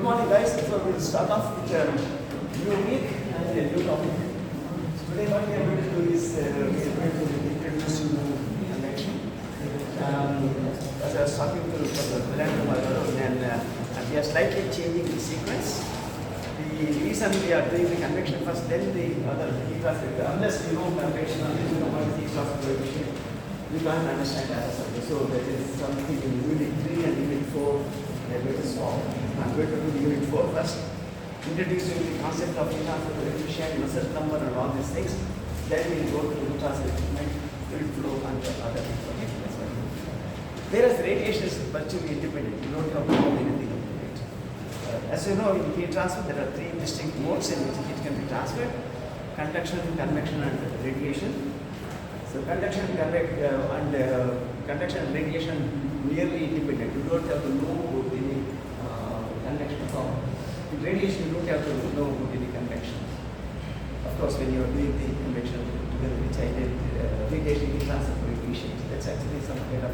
morning, guys. So we'll start off with a new week and a new topic. Today, what we are going to do is we are going to introduce you to convection. As I was talking to Ananthapuramu, and we are slightly changing the sequence. The reason we are doing the convection first, then the other heat transfer. Unless you know convection, unless you know what is heat transfer coefficient, you can't understand that. So there is something in Unit 3 and Unit 4 we are going to solve. I'm going to do Unit 4 first, introducing the concept of heat transfer coefficient, Nusselt number and all these things. Then we will go to heat transfer equipment, fluid flow and the other things. Okay? That's what we do. Whereas radiation is virtually independent. You don't have to know anything about it. As you know, in heat transfer, there are three distinct modes in which heat can be transferred: conduction, convection and radiation. So conduction and radiation nearly independent. You don't have to know about any convection at all. In radiation, you don't have to know about any convection. Of course, when you are doing the convection together, which I did, radiation heat transfer coefficient, that's actually some kind of a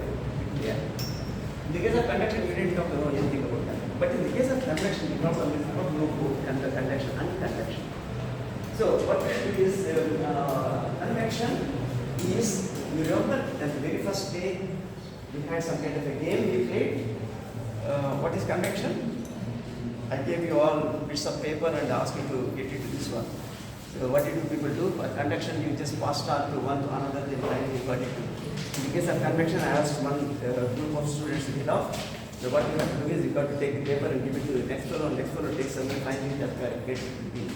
yeah. In the case of conduction, you didn't have to know anything about that. But in the case of convection, you don't know both conduction and convection. So what we do is convection is, you remember at the very first day we had some kind of a game we played. What is convection? I gave you all bits of paper and asked you to get into this one. So what did people do? For conduction, you just passed on to one to another, then finally got it. In the case of convection, I asked one group of students to get off. So what you have to do is you got to take the paper and give it to the next fellow takes something, finally that guy gets it.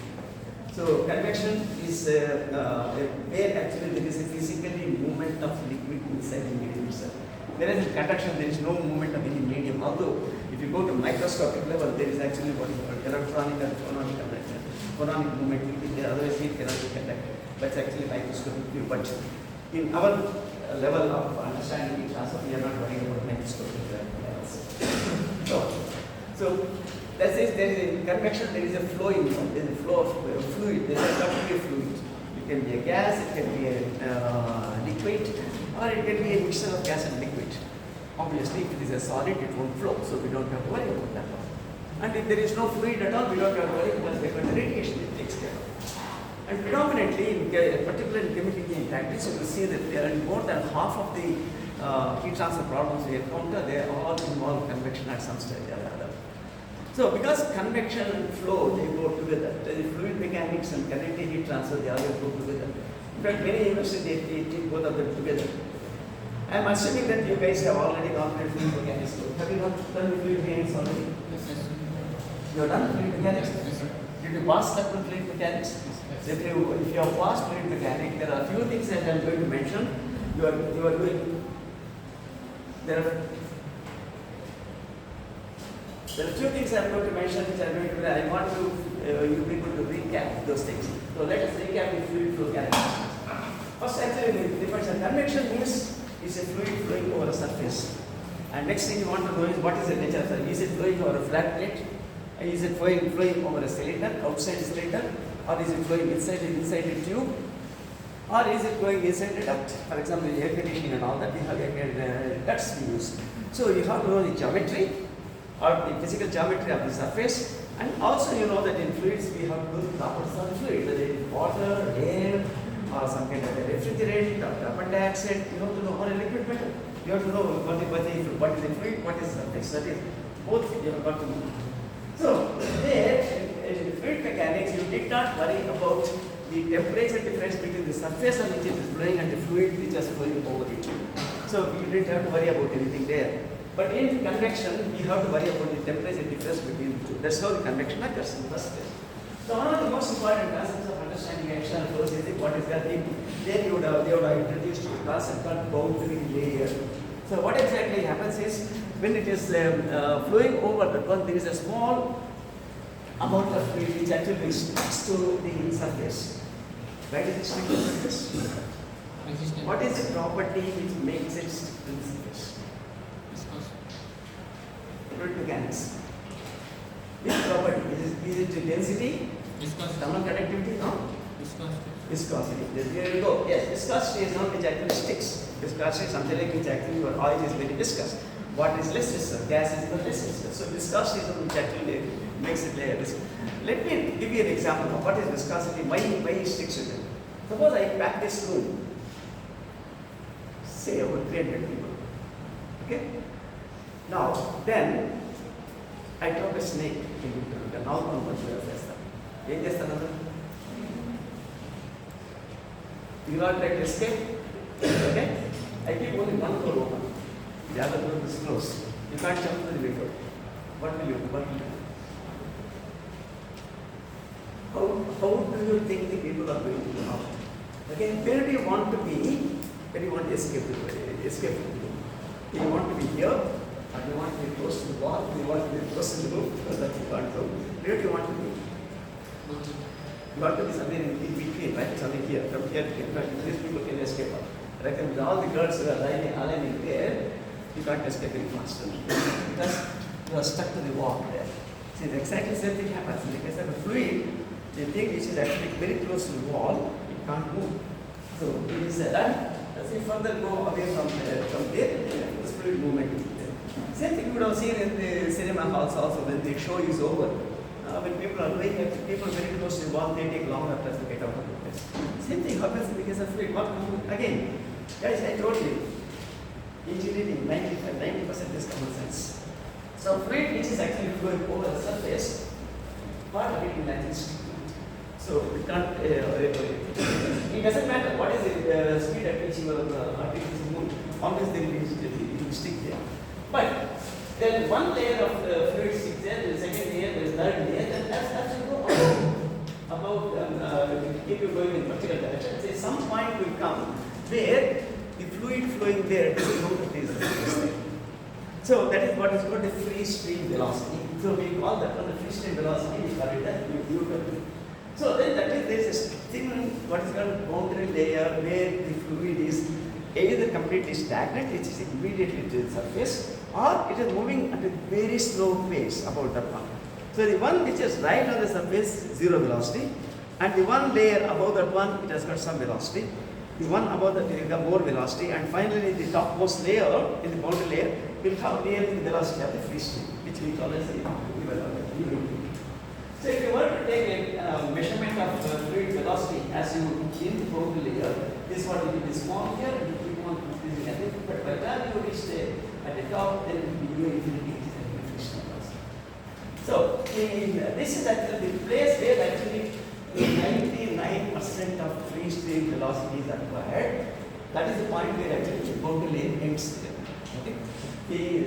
So convection is where actually there is a physically movement of liquid inside the medium itself. Whereas in conduction there is no movement of any medium. Although if you go to microscopic level, there is actually what is called electronic and phononic conduction. Phononic movement will be there, otherwise heat cannot be conducted. That's actually microscopic view. But in our level of understanding heat transfer, we are not worrying about microscopic levels. So that says there is in convection, there is a flow in there is a flow of fluid. There is not be a fluid. It can be a gas, it can be a liquid, or it can be a mixture of gas and liquid. Obviously, if it is a solid, it won't flow, so we don't have to worry about that one. And if there is no fluid at all, we don't have to worry because the radiation it takes care of. And predominantly, particularly in chemical engineering practice, you will see that there are more than half of the heat transfer problems we encounter, they all involve convection at some stage or other. So because convection and flow, they go together. The fluid mechanics and kinetic heat transfer, they always go together. In fact, many universities, they take both of them together. I am assuming that you guys have already gone through fluid mechanics. Have you not done fluid mechanics already? Yes, sir. You have done fluid mechanics? Yes, sir. Did you pass that with fluid mechanics? Yes. If you have passed fluid mechanics, there are a few things that I am going to mention. You are doing. There are few things I am going to mention which I am going to. I want you people to recap those things. So let us recap the fluid flow characteristics. First, actually, the difference in convection means is a fluid flowing over a surface. And next thing you want to know is what is the nature of it. Is it flowing over a flat plate? Is it flowing over a cylinder, outside the cylinder? Or is it flowing inside the tube? Or is it flowing inside the duct? For example, in air conditioning and all that, we have ducts we use. So you have to know the geometry or the physical geometry of the surface. And also you know that in fluids we have to know the properties of the fluid, whether it is water, air, or some kind of a refrigerant, or carbon dioxide. You have to know, or a liquid metal. You have to know what is the fluid, what is the surface. That is, both you have got to know. So there, in fluid mechanics, you did not worry about the temperature difference between the surface on which it is flowing and the fluid which is flowing over it. So you didn't have to worry about anything there. But in convection, we have to worry about the temperature difference between the two. That's how the convection occurs in the first place. So one of the most important concepts of understanding external flows is what is that thing. Then they would have introduced a concept called boundary layer. So what exactly happens is when it is flowing over the one, there is a small amount of fluid which actually sticks to the surface. Why does it stick to the surface? Resistance. What is the property which makes it stick to the surface? Fluid mechanics. Which property? Is it the density? Viscosity. Thermal conductivity? No? Viscosity. Viscosity. There you go. Yes, viscosity is not which actually sticks. Viscosity is something like which actually your oil is very viscous. What is less viscous? Gas is the less viscous. So viscosity is which actually makes it less. Let me give you an example of what is viscosity, why it sticks with it. Suppose I pack this room, say about 300 people. Okay? Now, then I drop a snake into the normal material system. What is another? You not try to escape? Okay? I keep only one door open. The other door is closed. You can't jump to the window. What will you do? How do you think the people are going to come out? Again, where do you want to be when you want to escape the room? Do you want to be here? Or do you want to be close to the wall? Do you want to be close to the roof? Because that you can't do. Where do you want to be? You want to be somewhere in between, right? Something here. From here to here. These people can escape out. Right? And with all the girls who are aligning there, you can't escape any faster. Because you are stuck to the wall there. See, the exactly same thing happens. In the case of a fluid, the thing which is actually very close to the wall, it can't move. So it is as you further go away from there, the fluid movement is there. Same thing you would have seen in the cinema halls also when the show is over. When people are doing it, people very close to the wall, they take longer to get out of the place. Same thing happens in the case of fluid. Again, guys, I told you, engineering 90% is common sense. So fluid which is actually flowing over the surface, part of it will actually stick. So we can't, it doesn't matter what is the speed at which your article is moving, always there will stick there. But then one layer of fluid sticks there, the second layer, there is third layer, and as you go about, keep you going in particular direction, say some point will come where the fluid flowing there doesn't know that there is a fluid there. So that is what is called the free stream velocity. So we call that one the free stream velocity, we call it the UW. So then that is, there is a thin, what is called boundary layer where the fluid is either completely stagnant, which is immediately to the surface, or it is moving at a very slow pace about that one. So the one which is right on the surface, zero velocity, and the one layer above that one, it has got some velocity. The one above that will have more velocity, and finally the topmost layer in the boundary layer will have nearly the velocity of the free stream, which we call as the UV. So if you were to take a measurement of fluid velocity as you in the boundary layer, this one will be small here and you keep on increasing at it, but by the time you reach at the top, then it will be U infinity, which is the free stream velocity. So this is actually the place where actually 99% of free stream velocity is acquired. That is the point where actually the boundary layer ends there. Okay?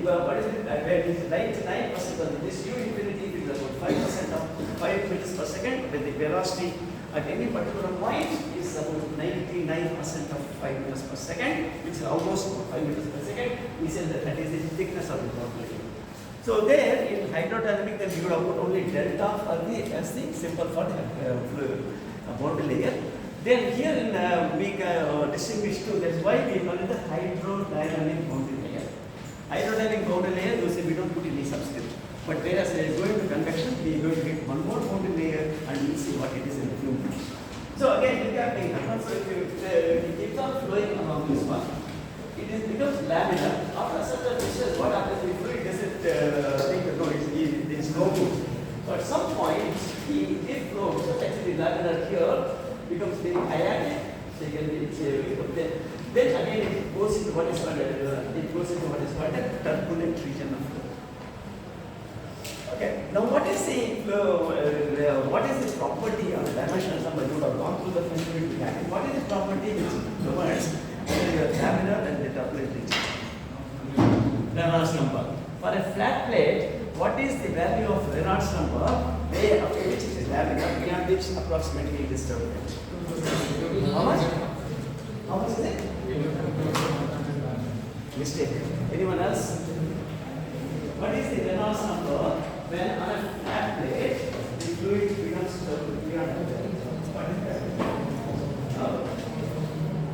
What is it? Where it is 99% of this U infinity is about 5% of 5 meters per second, when the velocity at any particular point is about 99% of 5 meters per second, which is almost about 5 meters per second. We say that is the thickness of the boundary layer. So there in hydrodynamic, then you would have put only delta for the as the symbol for the boundary layer. Then here in we distinguish two. That's why we call it the hydrodynamic boundary layer. Hydrodynamic boundary layer, you say we don't put any subscript. But whereas going to convection, we are going to get one more boundary layer and we'll see what it is in a few minutes. So again, recapping, so if it keeps on flowing along this one, it becomes laminar. After a certain distance, what happens? The fluid doesn't think that no, there is no move. So at some point, it flows. So actually, laminar here becomes very chaotic. So you can then again it goes into what is called a turbulent region of flow. Okay. Now, what is the property of dimensional number? You would have gone through the fluid mechanics. What is the property which governs the laminar and the turbulent region? Reynolds number. For a flat plate, what is the value of Reynolds number where after which it is laminar, beyond which approximately it is turbulent? How much? How much is it? Mistake. Anyone else?